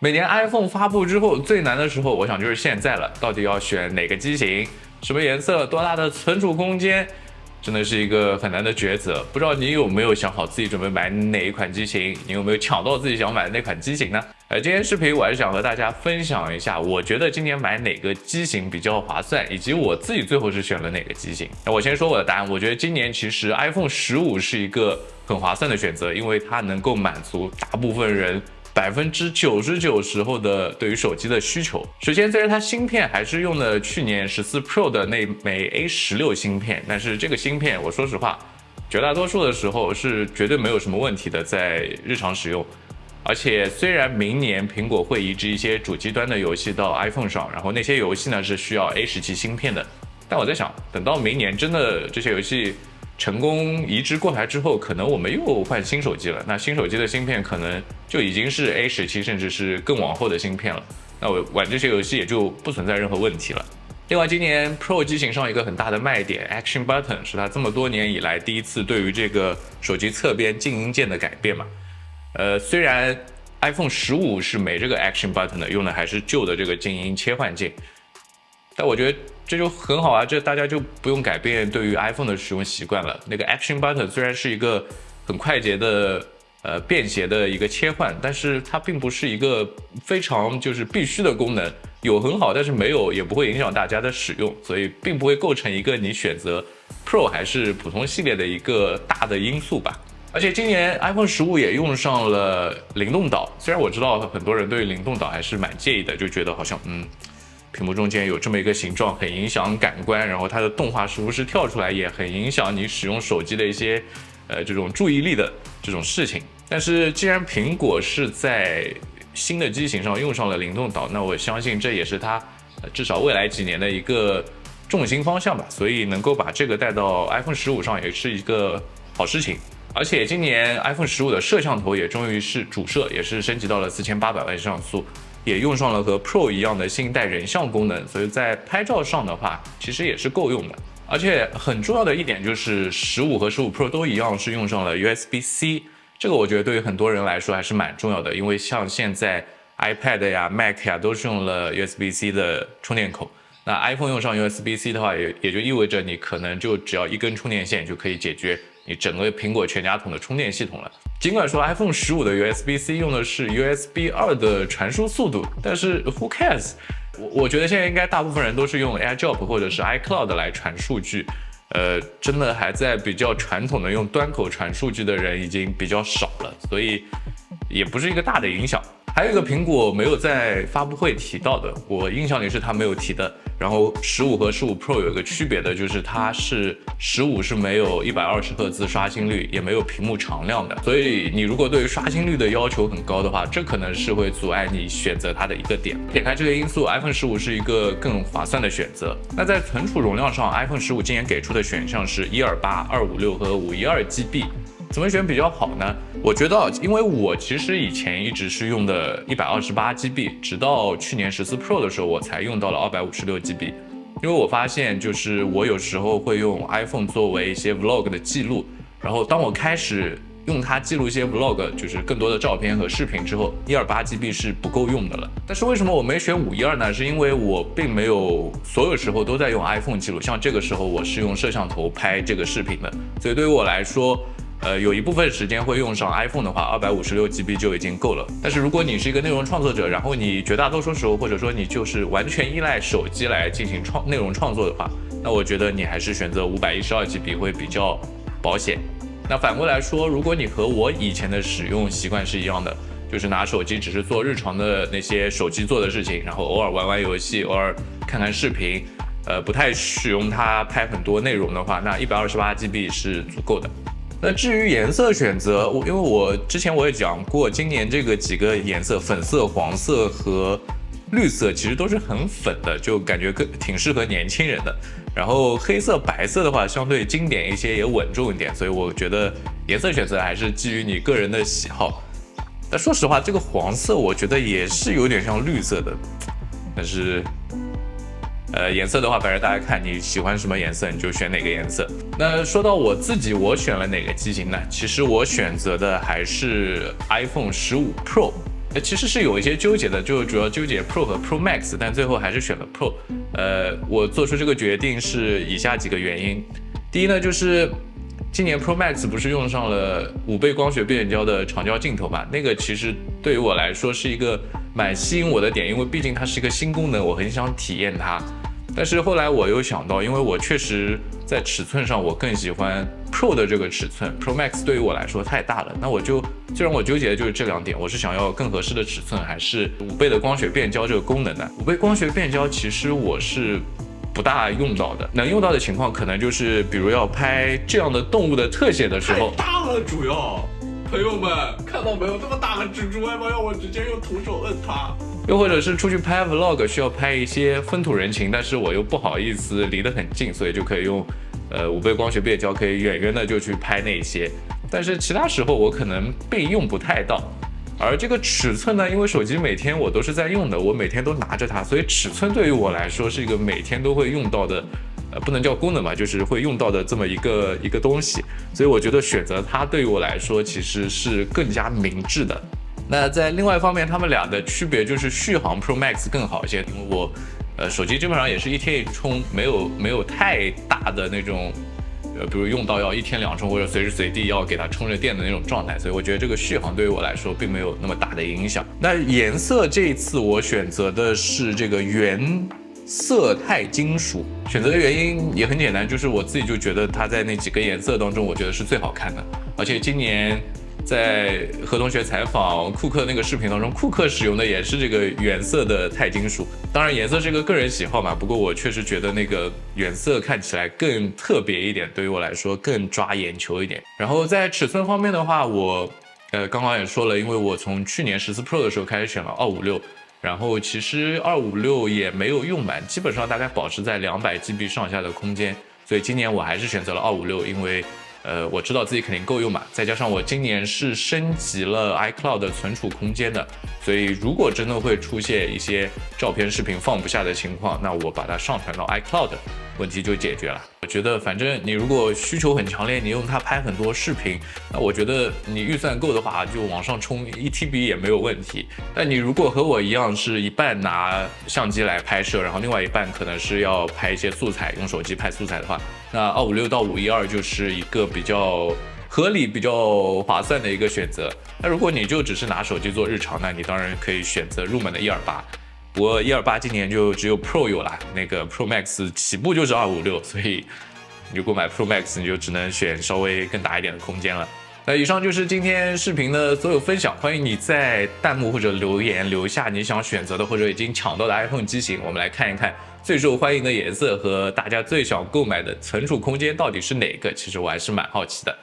每年 iPhone 发布之后，最难的时候，我想就是现在了。到底要选哪个机型、什么颜色、多大的存储空间，真的是一个很难的抉择。不知道你有没有想好自己准备买哪一款机型？你有没有抢到自己想买的那款机型呢？今天视频我还是想和大家分享一下，我觉得今年买哪个机型比较划算，以及我自己最后是选了哪个机型。那我先说我的答案，我觉得今年其实 iPhone 15是一个很划算的选择，因为它能够满足大部分人99%时候的对于手机的需求。首先，虽然它芯片还是用的去年14 Pro 的那枚 A16 芯片，但是这个芯片我说实话，绝大多数的时候是绝对没有什么问题的，在日常使用。而且虽然明年苹果会移植一些主机端的游戏到 iPhone 上，然后那些游戏呢是需要 A17 芯片的，但我在想，等到明年真的这些游戏成功移植过来之后，可能我们又换新手机了。那新手机的芯片可能就已经是 A17，甚至是更往后的芯片了。那我玩这些游戏也就不存在任何问题了。另外，今年 Pro 机型上一个很大的卖点 Action Button 是它这么多年以来第一次对于这个手机侧边静音键的改变嘛。虽然 iPhone 15是没这个 Action Button 的，用的还是旧的这个静音切换键，但我觉得这就很好啊，这大家就不用改变对于 iPhone 的使用习惯了。那个 Action Button 虽然是一个很快捷的便携的一个切换，但是它并不是一个非常就是必须的功能，有很好，但是没有也不会影响大家的使用，所以并不会构成一个你选择 Pro 还是普通系列的一个大的因素吧。而且今年 iPhone 15也用上了灵动岛，虽然我知道很多人对灵动岛还是蛮介意的，就觉得好像屏幕中间有这么一个形状很影响感官，然后它的动画时不时跳出来也很影响你使用手机的一些这种注意力的这种事情。但是既然苹果是在新的机型上用上了灵动岛，那我相信这也是它至少未来几年的一个重心方向吧，所以能够把这个带到 iPhone 15上也是一个好事情。而且今年 iPhone 15的摄像头也终于是主摄，也是升级到了4800万像素，也用上了和 Pro 一样的新一代人像功能，所以在拍照上的话其实也是够用的。而且很重要的一点就是15和15 Pro 都一样是用上了 USB-C， 这个我觉得对于很多人来说还是蛮重要的，因为像现在 iPad 呀 Mac 呀都是用了 USB-C 的充电口，那 iPhone 用上 USB-C 的话也就意味着你可能就只要一根充电线就可以解决你整个苹果全家桶的充电系统了。尽管说 iPhone 15的 USB-C 用的是 USB 2的传输速度，但是 who cares？ 我觉得现在应该大部分人都是用 AirDrop 或者是 iCloud 来传数据，真的还在比较传统的用端口传数据的人已经比较少了，所以也不是一个大的影响。还有一个苹果没有在发布会提到的，我印象里是他没有提的。然后15和15 Pro 有一个区别的就是它是15是没有120赫兹刷新率，也没有屏幕常亮的，所以你如果对于刷新率的要求很高的话，这可能是会阻碍你选择它的一个点。撇开这个因素 ，iPhone 15是一个更划算的选择。那在存储容量上 ，iPhone 15今年给出的选项是128、256和512GB。怎么选比较好呢？我觉得，因为我其实以前一直是用的128GB，直到去年14 Pro 的时候，我才用到了256GB。因为我发现，就是我有时候会用 iPhone 作为一些 Vlog 的记录，然后当我开始用它记录一些 Vlog， 就是更多的照片和视频之后，128GB 是不够用的了。但是为什么我没选512呢？是因为我并没有所有时候都在用 iPhone 记录，像这个时候我是用摄像头拍这个视频的，所以对于我来说，有一部分时间会用上 iPhone 的话，256GB 就已经够了。但是如果你是一个内容创作者，然后你绝大多数时候，或者说你就是完全依赖手机来进行内容创作的话，那我觉得你还是选择512GB 会比较保险。那反过来说，如果你和我以前的使用习惯是一样的，就是拿手机只是做日常的那些手机做的事情，然后偶尔玩玩游戏，偶尔看看视频，不太使用它拍很多内容的话，那128GB 是足够的。那至于颜色选择，因为我之前我也讲过，今年这个几个颜色，粉色、黄色和绿色其实都是很粉的，就感觉挺适合年轻人的。然后黑色、白色的话，相对经典一些，也稳重一点，所以我觉得颜色选择还是基于你个人的喜好。但说实话，这个黄色我觉得也是有点像绿色的，但是颜色的话，反正大家看你喜欢什么颜色，你就选哪个颜色。那说到我自己，我选了哪个机型呢？其实我选择的还是 iPhone 15 Pro。其实是有一些纠结的，就主要纠结 Pro 和 Pro Max， 但最后还是选了 Pro。我做出这个决定是以下几个原因。第一呢，就是今年 Pro Max 不是用上了5倍光学变焦的长焦镜头嘛？那个其实对于我来说是一个蛮吸引我的点，因为毕竟它是一个新功能，我很想体验它。但是后来我又想到，因为我确实在尺寸上我更喜欢 Pro 的这个尺寸 ，Pro Max 对于我来说太大了。那最让我纠结的就是这2点，我是想要更合适的尺寸，还是5倍的光学变焦这个功能呢？5倍光学变焦其实我是不大用到的，能用到的情况可能就是比如要拍这样的动物的特写的时候，太大了，主要。朋友们看到没有，这么大个蜘蛛，要不要我直接用徒手摁它？又或者是出去拍 vlog 需要拍一些风土人情，但是我又不好意思离得很近，所以就可以用5倍光学变焦，可以远远的就去拍那些。但是其他时候我可能并用不太到。而这个尺寸呢，因为手机每天我都是在用的，我每天都拿着它，所以尺寸对于我来说是一个每天都会用到的。不能叫功能吧，就是会用到的这么一个东西，所以我觉得选择它对于我来说其实是更加明智的。那在另外一方面，它们俩的区别就是续航 Pro Max 更好一些，因为我手机基本上也是1天1充，没有太大的那种比如用到要1天2充或者随时随地要给它充着电的那种状态，所以我觉得这个续航对于我来说并没有那么大的影响。那颜色这一次我选择的是这个原色钛金属，选择的原因也很简单，就是我自己就觉得它在那几个颜色当中，我觉得是最好看的。而且今年在何同学采访库克那个视频当中，库克使用的也是这个原色的钛金属。当然颜色是个个人喜好嘛，不过我确实觉得那个原色看起来更特别一点，对于我来说更抓眼球一点。然后在尺寸方面的话，我刚刚也说了，因为我从去年14 Pro 的时候开始选了256。然后其实256也没有用满，基本上大概保持在200GB 上下的空间，所以今年我还是选择了256，因为我知道自己肯定够用嘛，再加上我今年是升级了 iCloud 的存储空间的，所以如果真的会出现一些照片视频放不下的情况，那我把它上传到 iCloud， 问题就解决了。我觉得反正你如果需求很强烈，你用它拍很多视频，那我觉得你预算够的话，就往上冲1TB 也没有问题。但你如果和我一样是一半拿相机来拍摄，然后另外一半可能是要拍一些素材，用手机拍素材的话，那256到512就是一个比较合理、比较划算的一个选择。那如果你就只是拿手机做日常，那你当然可以选择入门的128。不过128今年就只有 Pro 有了，那个 Pro Max 起步就是256，所以如果买 Pro Max 你就只能选稍微更大一点的空间了。那以上就是今天视频的所有分享，欢迎你在弹幕或者留言留下你想选择的或者已经抢到的 iPhone 机型，我们来看一看最受欢迎的颜色和大家最想购买的存储空间到底是哪个，其实我还是蛮好奇的。